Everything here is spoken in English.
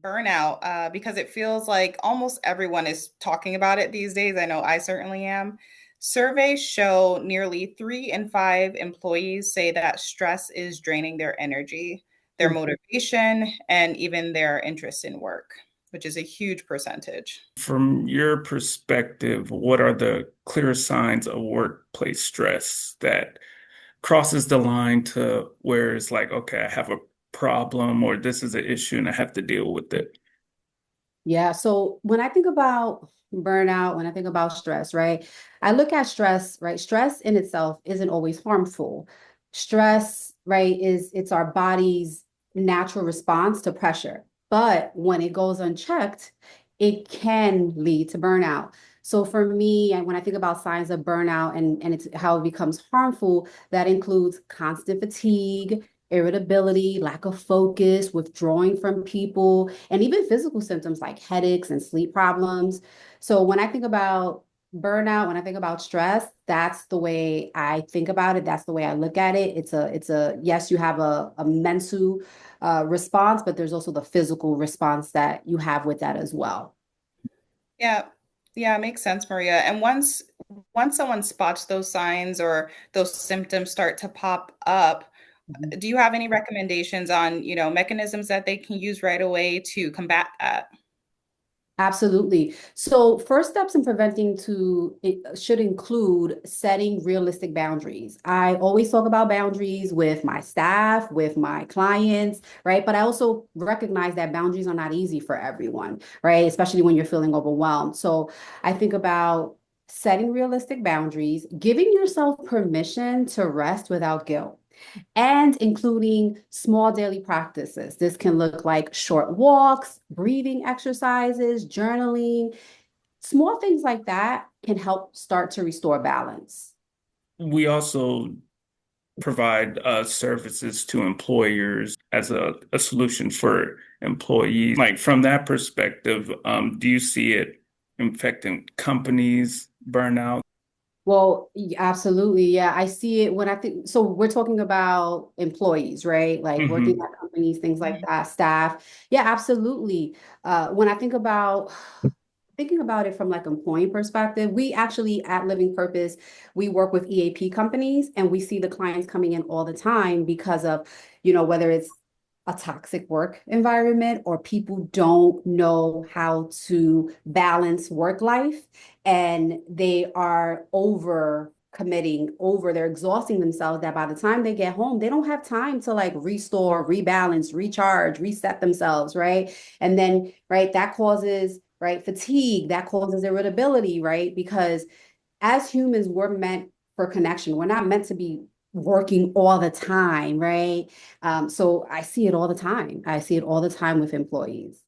burnout because it feels like almost everyone is talking about it these days. I know I certainly am. Surveys show nearly 3 in 5 employees say that stress is draining their energy, their Mm. motivation, and even their interest in work, which is a huge percentage. From your perspective, what are the clear signs of workplace stress that crosses the line to where it's like, okay, I have a problem or this is an issue and I have to deal with it? Yeah. So when I think about burnout, when I think about stress, right, I look at stress, right? Stress in itself isn't always harmful. Stress, right, it's our body's natural response to pressure. But when it goes unchecked, it can lead to burnout. So for me, when I think about signs of burnout and it's how it becomes harmful, that includes constant fatigue, irritability, lack of focus, withdrawing from people, and even physical symptoms like headaches and sleep problems. So when I think about burnout, when I think about stress, that's the way I think about it. That's the way I look at it. It's a yes, you have a mental response, but there's also the physical response that you have with that as well. Yeah. Yeah, it makes sense, Maria. And once someone spots those signs or those symptoms start to pop up, do you have any recommendations on, mechanisms that they can use right away to combat that? Absolutely. So first steps in preventing to it should include setting realistic boundaries. I always talk about boundaries with my staff, with my clients, right? But I also recognize that boundaries are not easy for everyone, right? Especially when you're feeling overwhelmed. So I think about setting realistic boundaries, giving yourself permission to rest without guilt and including small daily practices. This can look like short walks, breathing exercises, journaling. Small things like that can help start to restore balance. We also provide services to employers as a solution for employees. Like from that perspective, do you see it affecting companies, burnout? Well, absolutely. Yeah, I see it when I think so. We're talking about employees, right? Like working Hmm. at companies, things like that, staff. Yeah, absolutely. When I think about thinking about it from like employee perspective, we actually at Living Purpose, we work with EAP companies and we see the clients coming in all the time because of, whether it's a toxic work environment or people don't know how to balance work life and they are over committing over they're exhausting themselves that by the time they get home they don't have time to like restore, rebalance, recharge, reset themselves, right? And then right that causes right fatigue, that causes irritability, right? Because as humans we're meant for connection, we're not meant to be working all the time, right? So I see it all the time. I see it all the time with employees.